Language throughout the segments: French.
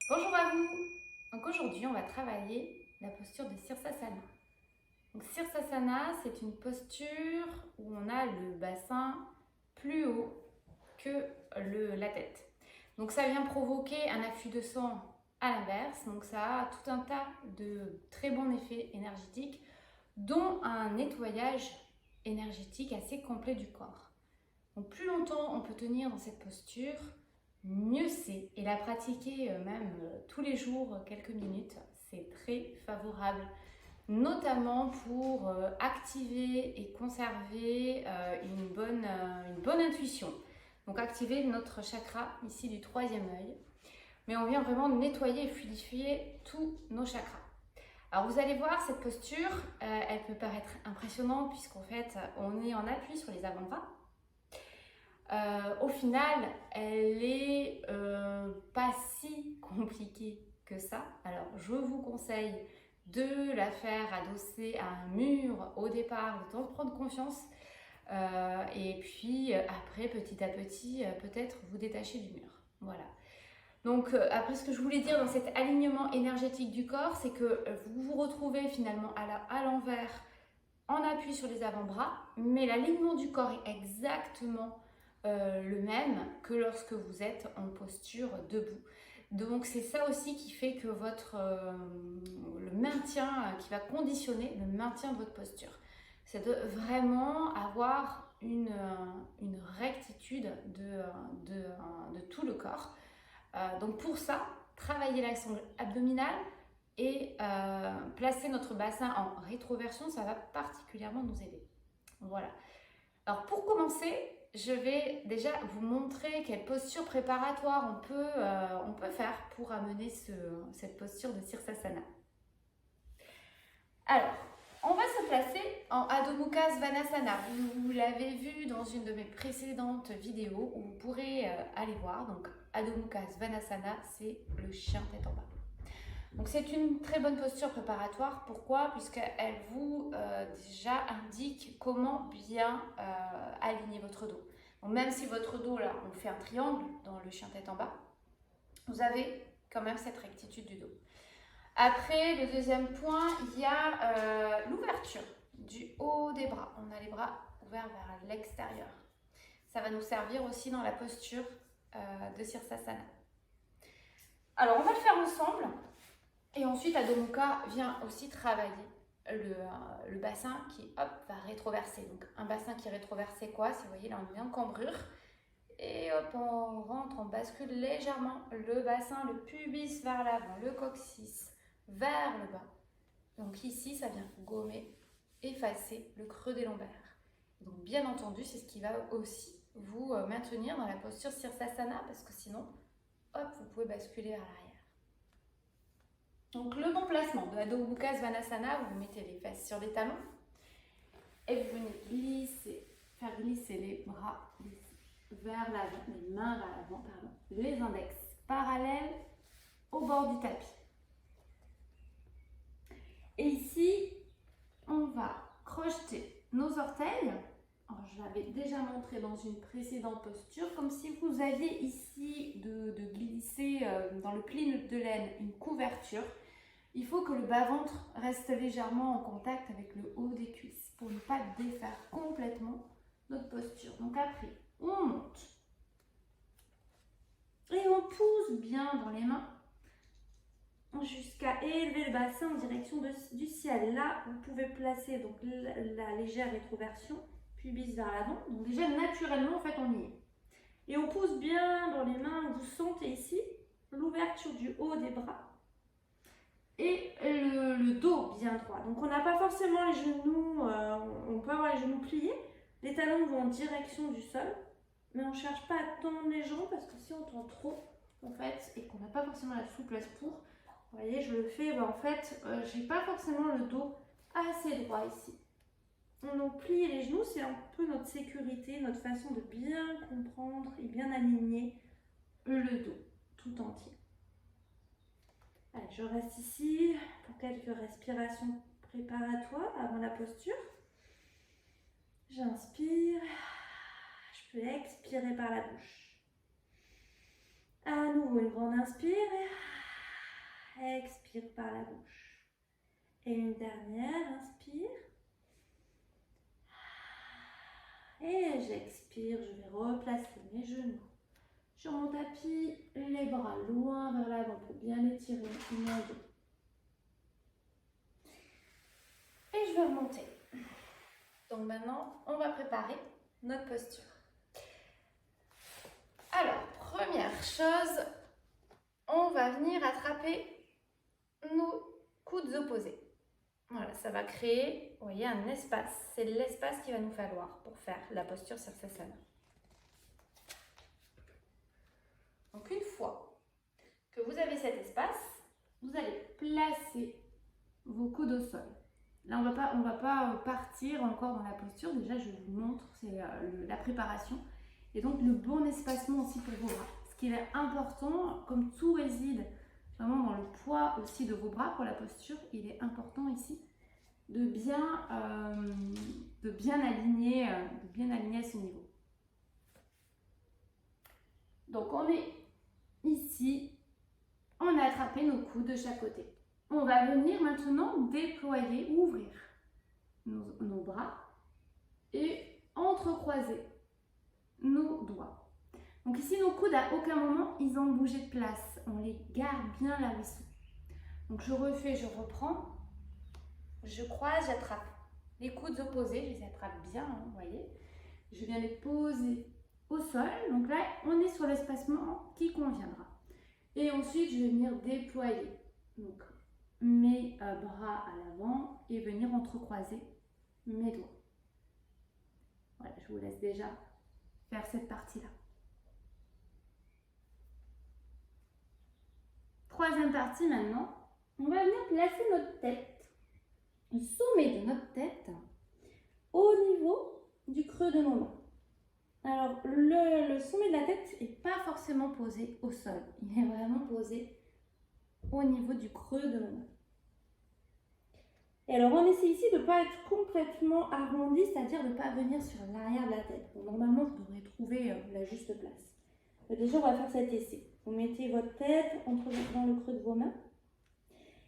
Bonjour à vous. Donc aujourd'hui, on va travailler la posture de Sirsasana. Donc Sirsasana, c'est une posture où on a le bassin plus haut que la tête. Donc ça vient provoquer un afflux de sang à l'inverse. Donc ça a tout un tas de très bons effets énergétiques, dont un nettoyage énergétique assez complet du corps. Donc plus longtemps on peut tenir dans cette posture, mieux c'est. Et la pratiquer même tous les jours, quelques minutes, c'est très favorable. Notamment pour activer et conserver une bonne intuition. Donc activer notre chakra ici du troisième œil. Mais on vient vraiment nettoyer et fluidifier tous nos chakras. Alors vous allez voir, cette posture, elle peut paraître impressionnante puisqu'en fait, on est en appui sur les avant-bras. Au final, elle est pas si compliquée que ça. Alors, je vous conseille de la faire adossée à un mur au départ, le temps de prendre confiance. Et puis après, petit à petit, peut-être vous détacher du mur. Voilà. Donc après, ce que je voulais dire dans cet alignement énergétique du corps, c'est que vous vous retrouvez finalement à l'envers, en appui sur les avant-bras, mais l'alignement du corps est exactement le même que lorsque vous êtes en posture debout. Donc c'est ça aussi qui fait que le maintien, qui va conditionner le maintien de votre posture. C'est de vraiment avoir une rectitude de tout le corps. Donc pour ça, travailler l'axe abdominal et placer notre bassin en rétroversion, ça va particulièrement nous aider. Voilà. Alors pour commencer, je vais déjà vous montrer quelle posture préparatoire on peut faire pour amener cette posture de Sirsasana. Alors, on va se placer en Adho Mukha Svanasana. Vous l'avez vu dans une de mes précédentes vidéos où vous pourrez aller voir. Donc Adho Mukha Svanasana, c'est le chien tête en bas. Donc c'est une très bonne posture préparatoire. Pourquoi? Puisqu'elle vous déjà indique comment bien aligner votre dos. Donc même si votre dos, là, on fait un triangle dans le chien tête en bas, vous avez quand même cette rectitude du dos. Après, le deuxième point, il y a l'ouverture du haut des bras. On a les bras ouverts vers l'extérieur. Ça va nous servir aussi dans la posture de Sirsasana. Alors, on va le faire ensemble. Et ensuite, Adho Mukha vient aussi travailler le bassin qui va rétroverser. Donc un bassin qui est rétroversé, quoi, si vous voyez là, on est en cambrure. Et hop, on rentre, on bascule légèrement le bassin, le pubis vers l'avant, le coccyx vers le bas. Donc ici, ça vient gommer, effacer le creux des lombaires. Donc bien entendu, c'est ce qui va aussi vous maintenir dans la posture Sirsasana, parce que sinon, hop, vous pouvez basculer vers l'arrière. Donc le bon placement de Adho Mukha Svanasana, vous mettez les fesses sur les talons et vous venez faire glisser les bras vers l'avant, les mains vers l'avant, les index parallèles au bord du tapis. Et ici, on va crocheter nos orteils. Alors, je l'avais déjà montré dans une précédente posture, comme si vous aviez ici de glisser dans le pli de laine une couverture. Il faut que le bas-ventre reste légèrement en contact avec le haut des cuisses pour ne pas défaire complètement notre posture. Donc après, on monte et on pousse bien dans les mains jusqu'à élever le bassin en direction du ciel. Là, vous pouvez placer donc la légère rétroversion, pubis vers l'avant. Donc déjà, naturellement, en fait, on y est. Et on pousse bien dans les mains. Vous sentez ici l'ouverture du haut des bras et le dos bien droit. Donc on n'a pas forcément les genoux, on peut avoir les genoux pliés, les talons vont en direction du sol, mais on ne cherche pas à tendre les jambes parce que si on tend trop, en fait, et qu'on n'a pas forcément la souplesse pour, vous voyez, je le fais, en fait, j'ai pas forcément le dos assez droit ici. Donc plier les genoux, c'est un peu notre sécurité, notre façon de bien comprendre et bien aligner le dos tout entier. Allez, je reste ici pour quelques respirations préparatoires avant la posture. J'inspire, je peux expirer par la bouche. À nouveau, une grande inspire Expire par la bouche. Et une dernière, inspire. Et j'expire, je vais replacer mes genoux sur mon tapis, les bras loin vers l'avant pour bien étirer mon dos. Et je vais remonter. Donc maintenant, on va préparer notre posture. Alors, première chose, on va venir attraper nos coudes opposés. Voilà, ça va créer, vous voyez, un espace. C'est l'espace qu'il va nous falloir pour faire la posture Sirsasana. Donc une fois que vous avez cet espace, vous allez placer vos coudes au sol. Là, on va pas partir encore dans la posture. Déjà, je vous montre, c'est la préparation. Et donc, le bon espacement aussi pour vos bras. Ce qui est important, comme tout réside vraiment dans le poids aussi de vos bras pour la posture, il est important ici de bien aligner à ce niveau. Donc, on est ici, on a attrapé nos coudes de chaque côté. On va venir maintenant déployer, ouvrir nos bras et entrecroiser nos doigts. Donc ici, nos coudes, à aucun moment, ils ont bougé de place. On les garde bien là où ils sont. Donc je refais, je reprends, je croise, j'attrape. Les coudes opposés, je les attrape bien, hein, vous voyez. Je viens les poser au sol. Donc là, on est sur l'espacement qui conviendra. Et ensuite, je vais venir déployer. Donc, mes bras à l'avant et venir entrecroiser mes doigts. Voilà, je vous laisse déjà faire cette partie-là. Troisième partie maintenant, on va venir placer notre tête, le sommet de notre tête au niveau du creux de nos mains. Alors, le sommet de la tête n'est pas forcément posé au sol, il est vraiment posé au niveau du creux de nos mains. Et alors, on essaie ici de ne pas être complètement arrondi, c'est-à-dire de ne pas venir sur l'arrière de la tête. Bon, normalement, vous devrez trouver la juste place. Mais déjà, on va faire cet essai. Vous mettez votre tête dans le creux de vos mains.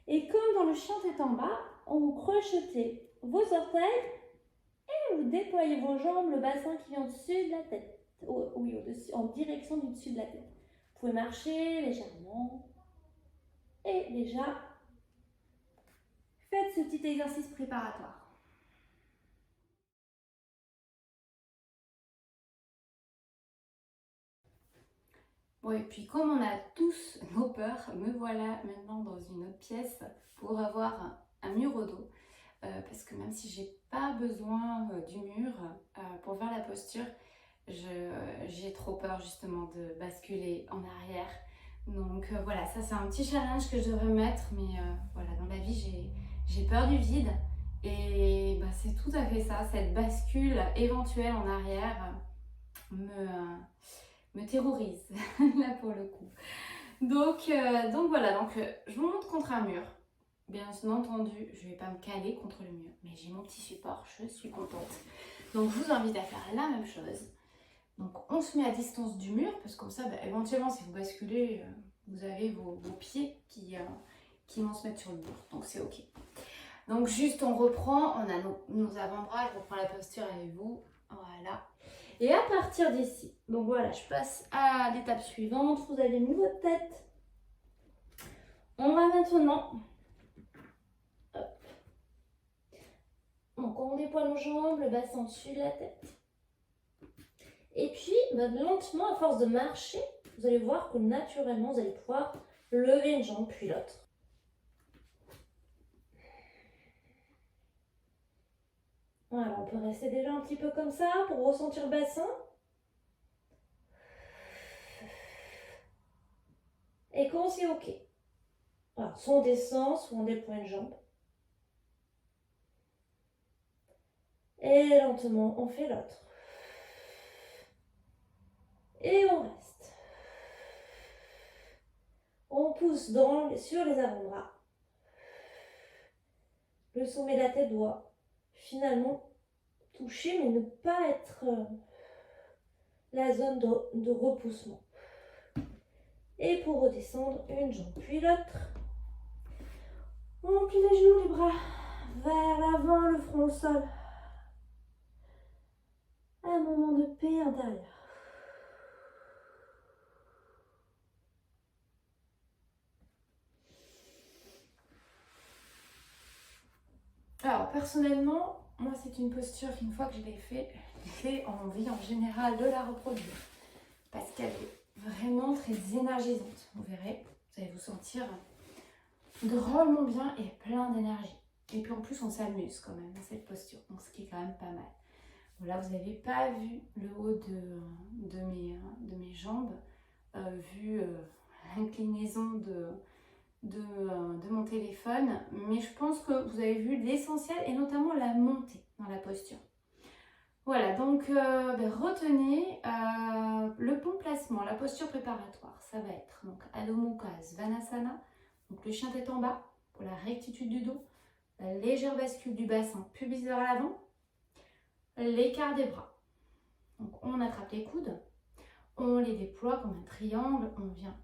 Et comme dans le chien tête en bas, vous crochetez vos orteils et vous déployez vos jambes, le bassin qui vient au-dessus de la tête. Oui, en direction du dessus de la tête. Vous pouvez marcher légèrement et déjà faites ce petit exercice préparatoire. Bon, et puis comme on a tous nos peurs, me voilà maintenant dans une autre pièce pour avoir un mur au dos. Parce que même si j'ai pas besoin du mur pour faire la posture, j'ai trop peur justement de basculer en arrière. Donc voilà, ça c'est un petit challenge que je devrais mettre, mais voilà, dans la vie j'ai peur du vide. Et bah, c'est tout à fait ça, cette bascule éventuelle en arrière me terrorise, là pour le coup. Donc voilà, je me monte contre un mur. Bien entendu, je ne vais pas me caler contre le mur, mais j'ai mon petit support, je suis contente. Donc je vous invite à faire la même chose. Donc on se met à distance du mur, parce que comme ça, éventuellement, si vous basculez, vous avez vos pieds qui vont se mettre sur le mur, donc c'est ok. Donc juste on reprend, on a nos avant-bras, je reprends la posture avec vous, voilà. Et à partir d'ici, donc voilà, je passe à l'étape suivante, vous avez mis votre tête. On va maintenant... Donc on déploie nos jambes, le bassin au-dessus de la tête. Et puis lentement, à force de marcher, vous allez voir que naturellement, vous allez pouvoir lever une jambe puis l'autre. Voilà, on peut rester déjà un petit peu comme ça pour ressentir le bassin. Et quand c'est ok. Alors, soit on descend, soit on déploie une jambe. Et lentement, on fait l'autre. Et on reste. On pousse sur les avant-bras. Le sommet de la tête doit finalement toucher, mais ne pas être la zone de repoussement. Et pour redescendre, une jambe puis l'autre. On plie les genoux, les bras vers l'avant, le front au sol. Un moment de paix intérieure. Alors personnellement, moi c'est une posture qu'une fois que je l'ai fait, j'ai envie en général de la reproduire. Parce qu'elle est vraiment très énergisante. Vous verrez, vous allez vous sentir drôlement bien et plein d'énergie. Et puis en plus on s'amuse quand même dans cette posture, donc ce qui est quand même pas mal. Voilà, vous n'avez pas vu le haut de mes jambes, vu l'inclinaison de mon téléphone, mais je pense que vous avez vu l'essentiel et notamment la montée dans la posture. Voilà, donc retenez le bon placement, la posture préparatoire, ça va être donc Adho Mukha Svanasana, donc le chien tête en bas pour la rectitude du dos, la légère bascule du bassin, pubis vers l'avant, l'écart des bras. Donc on attrape les coudes, on les déploie comme un triangle, on vient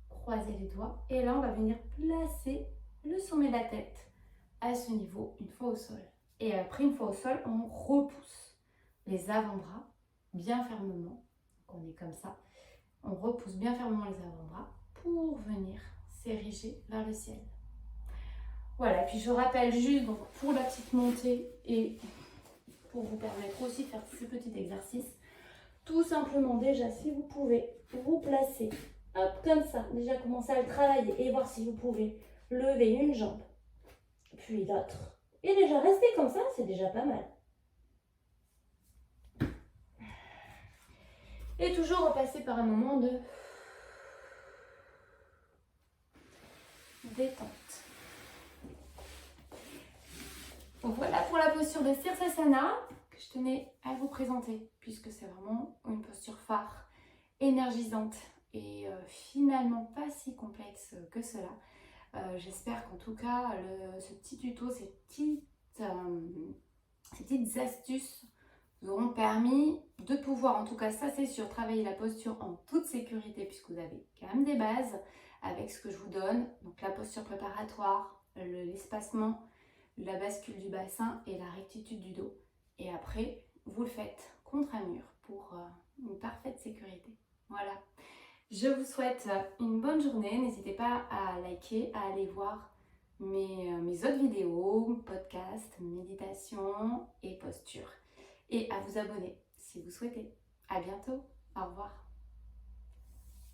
croiser les doigts et là on va venir placer le sommet de la tête à ce niveau une fois au sol. Et après une fois au sol, on repousse les avant-bras bien fermement. Donc on est comme ça. On repousse bien fermement les avant-bras pour venir s'ériger vers le ciel. Voilà, et puis je rappelle juste donc, pour la petite montée et pour vous permettre aussi de faire ce petit exercice, tout simplement déjà si vous pouvez vous placer hop, comme ça, déjà commencer à le travailler et voir si vous pouvez lever une jambe, puis l'autre. Et déjà rester comme ça, c'est déjà pas mal. Et toujours repasser par un moment de détente. Donc voilà pour la posture de Sirsasana que je tenais à vous présenter, puisque c'est vraiment une posture phare, énergisante et finalement pas si complexe que cela. J'espère qu'en tout cas, ce petit tuto, ces petites astuces vous auront permis de pouvoir, en tout cas ça c'est sûr, travailler la posture en toute sécurité puisque vous avez quand même des bases avec ce que je vous donne. Donc la posture préparatoire, l'espacement, la bascule du bassin et la rectitude du dos. Et après, vous le faites contre un mur pour une parfaite sécurité. Voilà. Je vous souhaite une bonne journée. N'hésitez pas à liker, à aller voir mes autres vidéos, podcasts, méditation et posture. Et à vous abonner si vous souhaitez. À bientôt. Au revoir.